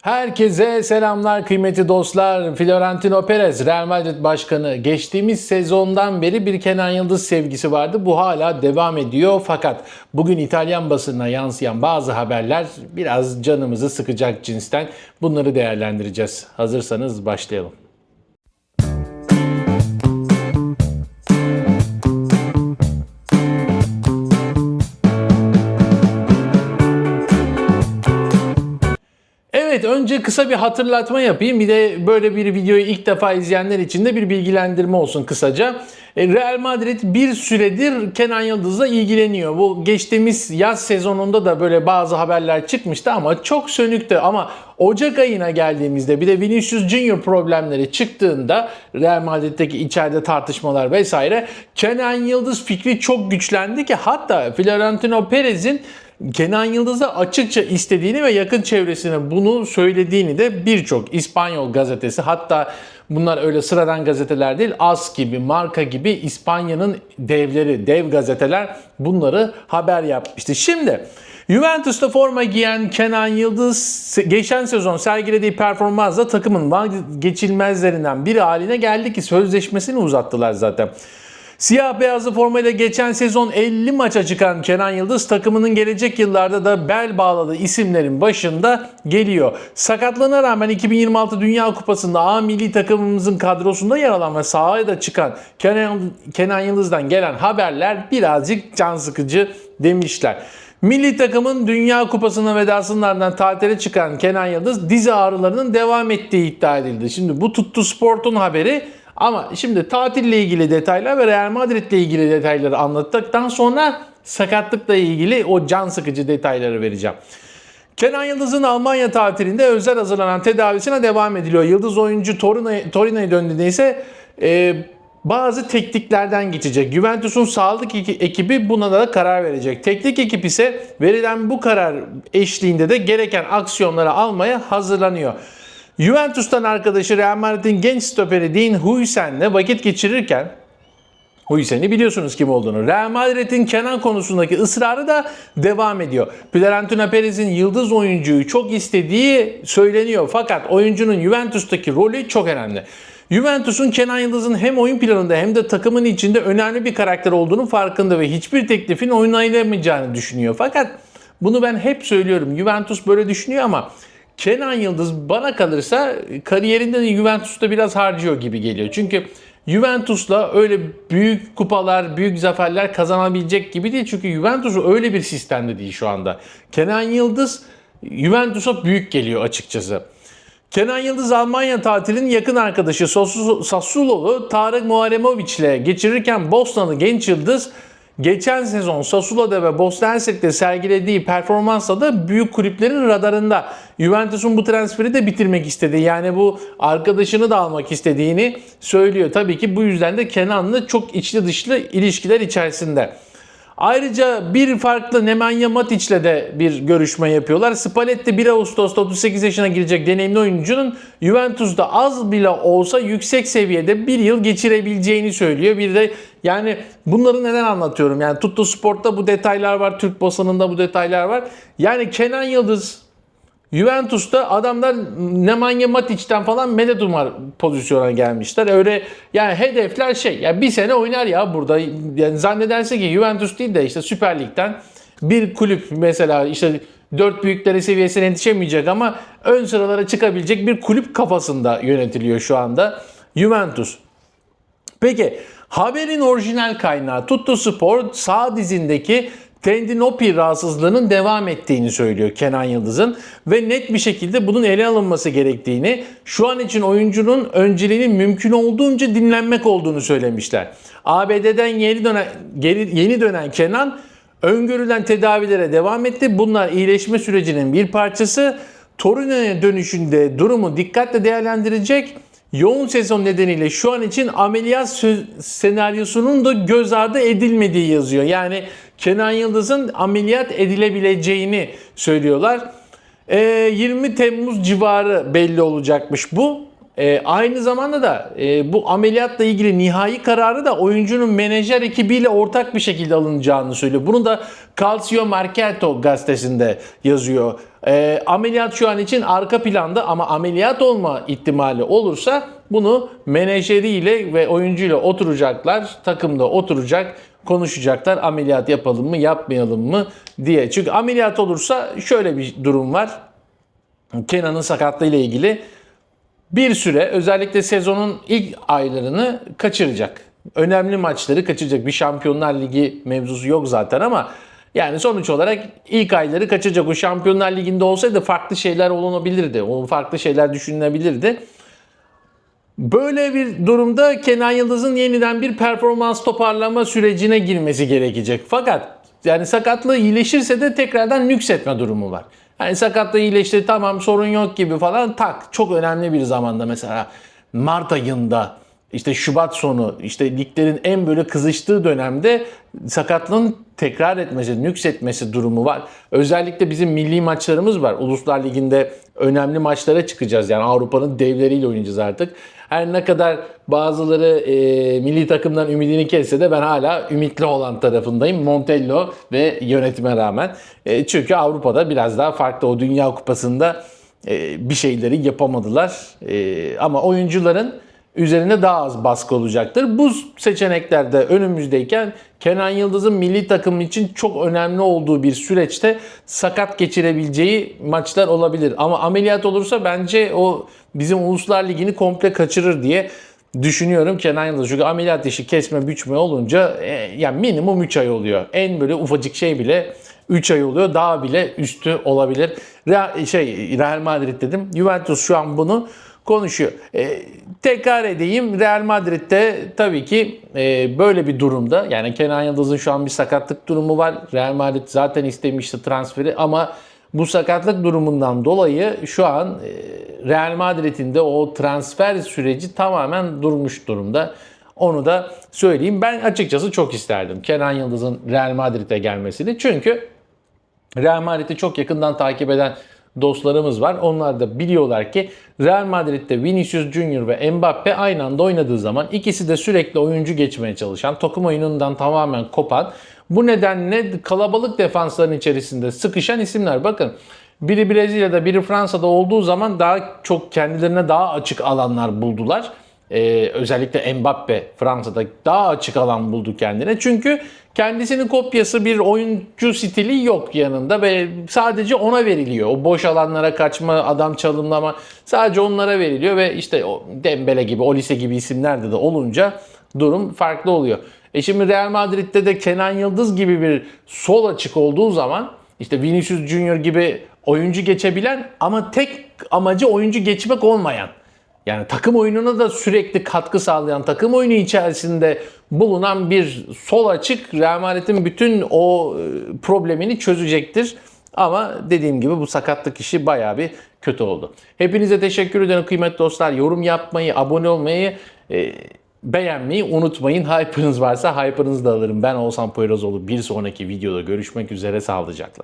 Herkese selamlar kıymetli dostlar. Florentino Perez, Real Madrid Başkanı. Geçtiğimiz sezondan beri bir Kenan Yıldız sevgisi vardı. Bu hala devam ediyor. Fakat bugün İtalyan basınına yansıyan bazı haberler biraz canımızı sıkacak cinsten. Bunları değerlendireceğiz. Hazırsanız başlayalım. Evet, önce kısa bir hatırlatma yapayım. Bir de böyle bir videoyu ilk defa izleyenler için de bir bilgilendirme olsun kısaca. Real Madrid bir süredir Kenan Yıldız'la ilgileniyor. Bu geçtiğimiz yaz sezonunda da böyle bazı haberler çıkmıştı ama çok sönüktü. Ama Ocak ayına geldiğimizde bir de Vinicius Junior problemleri çıktığında Real Madrid'deki içeride tartışmalar vesaire Kenan Yıldız fikri çok güçlendi ki hatta Florentino Perez'in Kenan Yıldız'ı açıkça istediğini ve yakın çevresine bunu söylediğini de birçok İspanyol gazetesi, hatta bunlar öyle sıradan gazeteler değil, AS gibi, Marca gibi İspanya'nın devleri, dev gazeteler bunları haber yapmıştı. Şimdi Juventus'ta forma giyen Kenan Yıldız geçen sezon sergilediği performansla takımın vazgeçilmezlerinden biri haline geldi ki sözleşmesini uzattılar zaten. Siyah beyazlı formayla geçen sezon 50 maça çıkan Kenan Yıldız takımının gelecek yıllarda da bel bağladığı isimlerin başında geliyor. Sakatlığına rağmen 2026 Dünya Kupası'nda A milli takımımızın kadrosunda yer alan ve sahaya da çıkan Kenan Yıldız'dan gelen haberler birazcık can sıkıcı demişler. Milli takımın Dünya Kupası'na vedasının ardından tatile çıkan Kenan Yıldız diz ağrılarının devam ettiği iddia edildi. Şimdi bu Tuttu Sport'un haberi. Ama şimdi tatille ilgili detaylar ve Real Madrid'le ilgili detayları anlattıktan sonra sakatlıkla ilgili o can sıkıcı detayları vereceğim. Kenan Yıldız'ın Almanya tatilinde özel hazırlanan tedavisine devam ediliyor. Yıldız oyuncu Torino'ya döndüğünde ise bazı tekniklerden geçecek. Juventus'un sağlık ekibi buna da karar verecek. Teknik ekip ise verilen bu karar eşliğinde de gereken aksiyonları almaya hazırlanıyor. Juventus'tan arkadaşı Real Madrid'in genç stoperi Dean Huijsen'le vakit geçirirken, Huijsen'i biliyorsunuz kim olduğunu, Real Madrid'in Kenan konusundaki ısrarı da devam ediyor. Florentino Perez'in yıldız oyuncuyu çok istediği söyleniyor fakat oyuncunun Juventus'taki rolü çok önemli. Juventus'un Kenan Yıldız'ın hem oyun planında hem de takımın içinde önemli bir karakter olduğunu farkında ve hiçbir teklifin onaylamayacağını düşünüyor. Fakat bunu ben hep söylüyorum, Juventus böyle düşünüyor ama Kenan Yıldız bana kalırsa kariyerinde de Juventus'ta biraz harcıyor gibi geliyor. Çünkü Juventus'la öyle büyük kupalar, büyük zaferler kazanabilecek gibi değil. Çünkü Juventus öyle bir sistemde değil şu anda. Kenan Yıldız Juventus'a büyük geliyor açıkçası. Kenan Yıldız Almanya tatilinin yakın arkadaşı Sassuolo'lu Tarık Muharremovic ile geçirirken Bosnalı genç yıldız geçen sezon Sassuolo'da ve Bosna Hersek'te sergilediği performansla da büyük kulüplerin radarında. Juventus'un bu transferi de bitirmek istedi. Yani bu arkadaşını da almak istediğini söylüyor. Tabii ki bu yüzden de Kenan'la çok içli dışlı ilişkiler içerisinde. Ayrıca bir farklı Nemanja Matic'le de bir görüşme yapıyorlar. Spalletti 1 Ağustos'ta 38 yaşına girecek deneyimli oyuncunun Juventus'ta az bile olsa yüksek seviyede bir yıl geçirebileceğini söylüyor. Bir de yani bunları neden anlatıyorum? Yani Tuttu Sport'ta bu detaylar var, Türk basınında bu detaylar var. Yani Kenan Yıldız Juventus'ta adamlar Nemanja Matic'ten falan medet umar pozisyona gelmişler. Öyle yani hedefler ya bir sene oynar ya burada. Yani zannederse ki Juventus değil de işte Süper Lig'den bir kulüp mesela işte 4 büyükleri seviyesine yetişemeyecek ama ön sıralara çıkabilecek bir kulüp kafasında yönetiliyor şu anda Juventus. Peki haberin orijinal kaynağı Tuttu Sport sağ dizindeki tendinopi rahatsızlığının devam ettiğini söylüyor Kenan Yıldız'ın ve net bir şekilde bunun ele alınması gerektiğini, şu an için oyuncunun önceliğinin mümkün olduğunca dinlenmek olduğunu söylemişler. ABD'den yeni dönen Kenan öngörülen tedavilere devam etti. Bunlar iyileşme sürecinin bir parçası. Torino'ya dönüşünde durumu dikkatle değerlendirecek. Yoğun sezon nedeniyle şu an için ameliyat senaryosunun da göz ardı edilmediği yazıyor. Yani Kenan Yıldız'ın ameliyat edilebileceğini söylüyorlar. 20 Temmuz civarı belli olacakmış bu. Aynı zamanda da bu ameliyatla ilgili nihai kararı da oyuncunun menajer ekibiyle ortak bir şekilde alınacağını söylüyor. Bunu da Calcio Mercato gazetesinde yazıyor. Ameliyat şu an için arka planda ama ameliyat olma ihtimali olursa bunu menajeriyle ve oyuncuyla oturacaklar, takımda oturacak, konuşacaklar ameliyat yapalım mı yapmayalım mı diye. Çünkü ameliyat olursa şöyle bir durum var. Kenan'ın sakatlığı ile ilgili bir süre özellikle sezonun ilk aylarını kaçıracak. Önemli maçları kaçıracak. Bir Şampiyonlar Ligi mevzusu yok zaten ama yani sonuç olarak ilk ayları kaçıracak. O Şampiyonlar Ligi'nde olsaydı farklı şeyler olunabilirdi. O farklı şeyler düşünülebilirdi. Böyle bir durumda Kenan Yıldız'ın yeniden bir performans toparlama sürecine girmesi gerekecek. Fakat yani sakatlığı iyileşirse de tekrardan nüksetme durumu var. Yani sakatlığı iyileşti, tamam sorun yok gibi falan, tak çok önemli bir zamanda mesela Mart ayında, işte Şubat sonu, işte liglerin en böyle kızıştığı dönemde sakatlığın tekrar etmesi, nüksetmesi durumu var. Özellikle bizim milli maçlarımız var. Uluslar Ligi'nde önemli maçlara çıkacağız. Yani Avrupa'nın devleriyle oynayacağız artık. Her ne kadar bazıları milli takımdan ümidini kesse de ben hala ümitli olan tarafındayım. Montella ve yönetime rağmen. Çünkü Avrupa'da biraz daha farklı. O Dünya Kupası'nda bir şeyleri yapamadılar. Ama oyuncuların üzerine daha az baskı olacaktır. Bu seçenekler de önümüzdeyken Kenan Yıldız'ın milli takım için çok önemli olduğu bir süreçte sakat geçirebileceği maçlar olabilir. Ama ameliyat olursa bence o bizim Uluslar Ligi'ni komple kaçırır diye düşünüyorum Kenan Yıldız. Çünkü ameliyat işi kesme biçme olunca yani minimum 3 ay oluyor. En böyle ufacık şey bile 3 ay oluyor. Daha bile üstü olabilir. Real Madrid dedim. Juventus şu an bunu konuşuyor. Tekrar edeyim, Real Madrid'de tabii ki böyle bir durumda, yani Kenan Yıldız'ın şu an bir sakatlık durumu var. Real Madrid zaten istemişti transferi ama bu sakatlık durumundan dolayı şu an Real Madrid'in de o transfer süreci tamamen durmuş durumda. Onu da söyleyeyim. Ben açıkçası çok isterdim Kenan Yıldız'ın Real Madrid'e gelmesini. Çünkü Real Madrid'i çok yakından takip eden dostlarımız var. Onlar da biliyorlar ki Real Madrid'de Vinicius Junior ve Mbappe aynı anda oynadığı zaman ikisi de sürekli oyuncu geçmeye çalışan, takım oyunundan tamamen kopan, bu nedenle kalabalık defansların içerisinde sıkışan isimler. Bakın, biri Brezilya'da, biri Fransa'da olduğu zaman daha çok kendilerine daha açık alanlar buldular. Özellikle Mbappe Fransa'da daha açık alan buldu kendine. Çünkü kendisinin kopyası bir oyuncu stili yok yanında ve sadece ona veriliyor. O boş alanlara kaçma, adam çalımlama sadece onlara veriliyor ve işte o Dembele gibi, Olise gibi isimlerde de olunca durum farklı oluyor. Şimdi Real Madrid'de de Kenan Yıldız gibi bir sol açık olduğu zaman işte Vinicius Junior gibi oyuncu geçebilen ama tek amacı oyuncu geçmek olmayan, yani takım oyununa da sürekli katkı sağlayan, takım oyunu içerisinde bulunan bir sol açık Real Madrid'in bütün o problemini çözecektir. Ama dediğim gibi bu sakatlık işi bayağı bir kötü oldu. Hepinize teşekkür ederim kıymetli dostlar. Yorum yapmayı, abone olmayı, beğenmeyi unutmayın. Hype'ınız varsa hype'ınızı da alırım. Ben Oğuzhan Poyrazoğlu. Bir sonraki videoda görüşmek üzere, sağlıcakla.